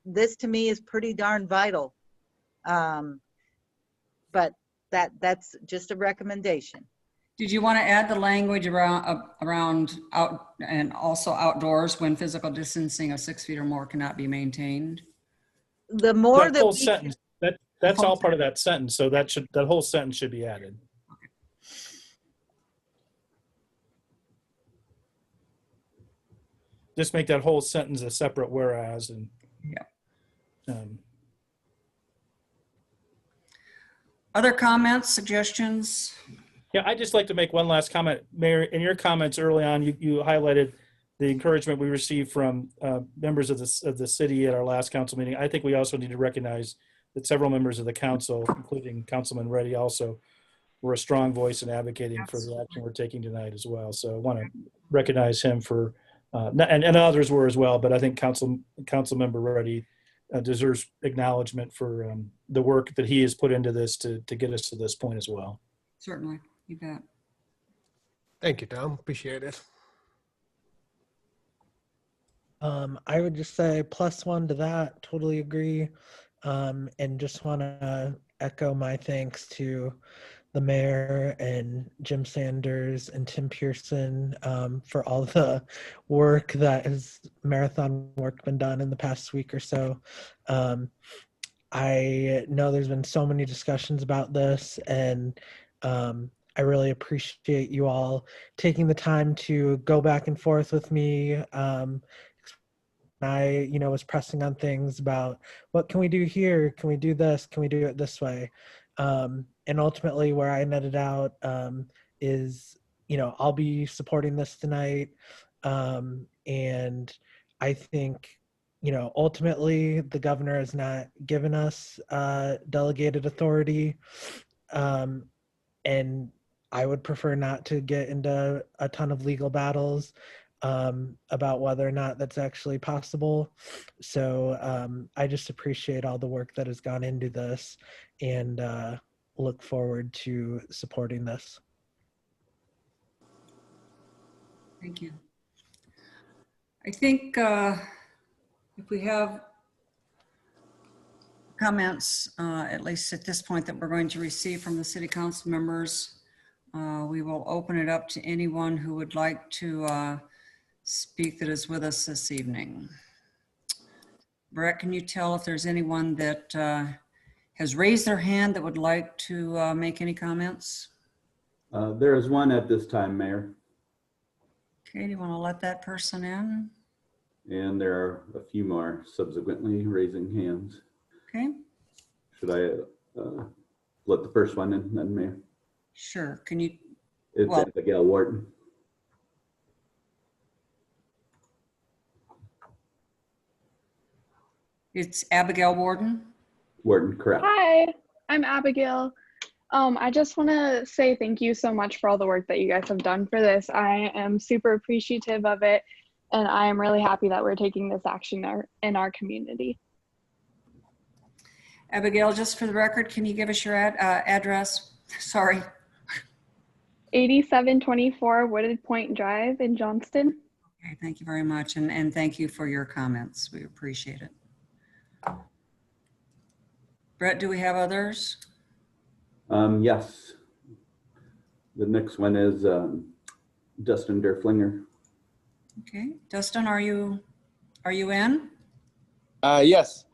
this to me is pretty darn vital. But that's just a recommendation. Did you want to add the language around out and also outdoors when physical distancing of 6 feet or more cannot be maintained? The more that whole sentence, that's all part of that sentence. So that whole sentence should be added. Okay. Just make that whole sentence a separate whereas. And yeah. Other comments, suggestions? Yeah, I'd just like to make one last comment. Mayor, in your comments early on, you highlighted the encouragement we received from members of the city at our last council meeting. I think we also need to recognize that several members of the council, including Councilman Reddy, also were a strong voice in advocating for the action we're taking tonight as well. So I want to recognize him for, and others were as well, but I think Councilmember Reddy deserves acknowledgement for the work that he has put into this to get us to this point as well. Certainly, you bet. Thank you, Tom. Appreciate it. I would just say +1 to that. Totally agree. And just want to echo my thanks to the mayor and Jim Sanders and Tim Pearson for all the work that has marathon work been done in the past week or so. I know there's been so many discussions about this, and I really appreciate you all taking the time to go back and forth with me. I, was pressing on things about what can we do here? Can we do this? Can we do it this way? And ultimately where I netted out is, I'll be supporting this tonight. And I think, ultimately the governor has not given us delegated authority. And I would prefer not to get into a ton of legal battles about whether or not that's actually possible. So I just appreciate all the work that has gone into this and look forward to supporting this. Thank you. I think if we have comments, at least at this point, that we're going to receive from the city council members, we will open it up to anyone who would like to speak that is with us this evening. Brett, can you tell if there's anyone that has raised their hand that would like to make any comments? There is one at this time, Mayor. Okay, do you want to let that person in? And there are a few more subsequently raising hands. Okay. Should I let the first one in then, Mayor? Sure. Can you? It's Abigail Wharton. It's Abigail Warden? Wharton, correct. Hi, I'm Abigail. I just want to say thank you so much for all the work that you guys have done for this. I am super appreciative of it, and I am really happy that we're taking this action in our community. Abigail, just for the record, can you give us your address? Sorry. 8724 Wooded Point Drive in Johnston. Okay, thank you very much, and thank you for your comments. We appreciate it. Brett, do we have others? Yes. The next one is Dustin Derflinger. Okay, Dustin, are you in? Yes.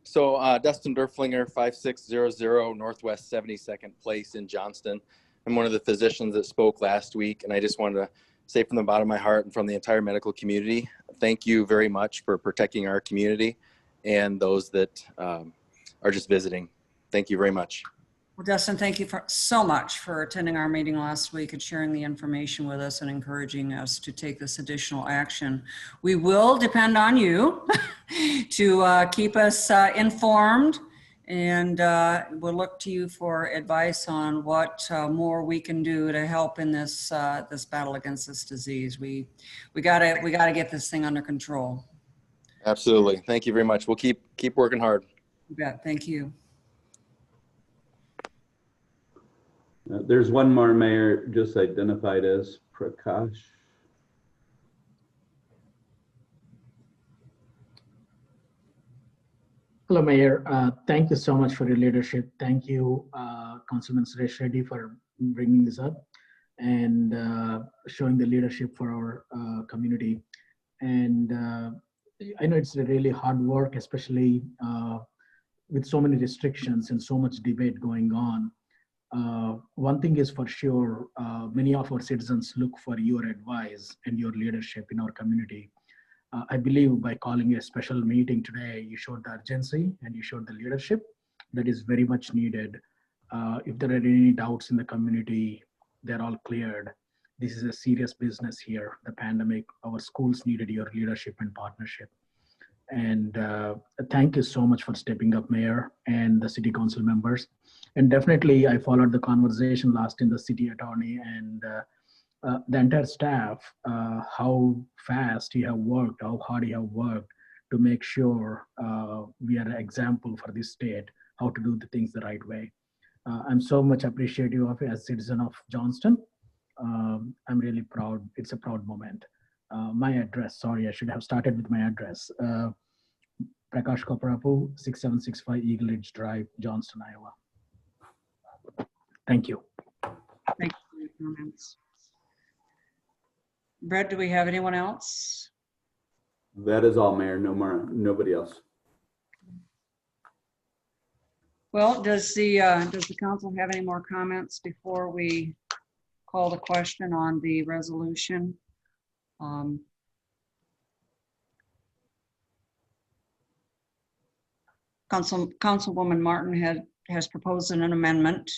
So Dustin Derflinger, 5600 Northwest 72nd Place in Johnston. I'm one of the physicians that spoke last week, and I just wanted to say from the bottom of my heart and from the entire medical community, thank you very much for protecting our community and those that are just visiting. Thank you very much. Well, Dustin, thank you so much for attending our meeting last week and sharing the information with us and encouraging us to take this additional action. We will depend on you to keep us informed, and we'll look to you for advice on what more we can do to help in this this battle against this disease. We gotta get this thing under control. Absolutely. Thank you very much. We'll keep working hard. You bet. Thank you. There's one more, Mayor, just identified as Prakash. Hello, Mayor. Thank you so much for your leadership. Thank you, Councilman Suresh Reddy, for bringing this up and showing the leadership for our community. And I know it's a really hard work, especially with so many restrictions and so much debate going on. One thing is for sure, many of our citizens look for your advice and your leadership in our community. I believe by calling a special meeting today, you showed the urgency and you showed the leadership that is very much needed. If there are any doubts in the community, they're all cleared. This is a serious business here. The pandemic, our schools needed your leadership and partnership. And thank you so much for stepping up, Mayor and the City Council members. And definitely, I followed the conversation last in the City Attorney and the entire staff, how fast you have worked, how hard you have worked to make sure we are an example for this state, how to do the things the right way. I'm so much appreciative of it as a citizen of Johnston. I'm really proud. It's a proud moment. My address, sorry, I should have started with my address. Prakash Koparapu, 6765 Eagle Ridge Drive, Johnston, Iowa. Thank you. Thank you for your comments. Brett, do we have anyone else? That is all, Mayor. No more, nobody else. Well, does the council have any more comments before we call the question on the resolution? Councilwoman Martin has proposed an amendment.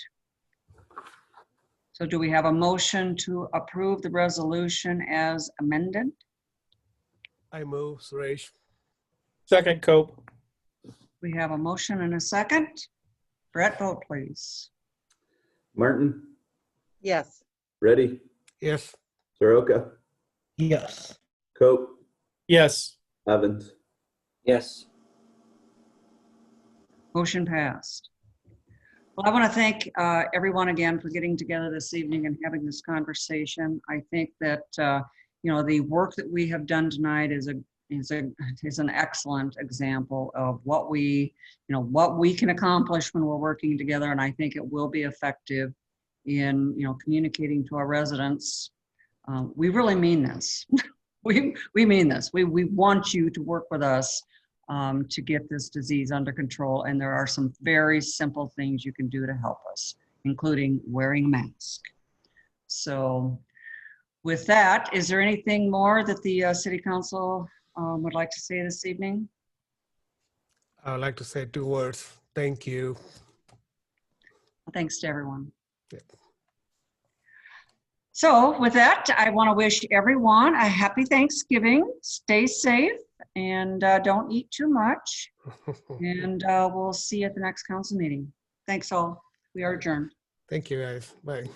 So do we have a motion to approve the resolution as amended? I move, Suresh. Second, Cope. We have a motion and a second. Brett, vote please. Martin, Yes. Reddy, Yes. Soroka, Yes. Cope, Yes. Evans. Yes. Motion passed. Well, I want to thank everyone again for getting together this evening and having this conversation. I think that the work that we have done tonight is an excellent example of what we can accomplish when we're working together, and I think it will be effective in communicating to our residents. We really mean this. we mean this. We want you to work with us to get this disease under control. And there are some very simple things you can do to help us, including wearing a mask. So with that, is there anything more that the City Council would like to say this evening? I would like to say 2 words. Thank you. Thanks to everyone. Yeah. So with that, I want to wish everyone a happy Thanksgiving. Stay safe and don't eat too much. And we'll see you at the next council meeting. Thanks all. We are adjourned. Thank you, guys. Bye.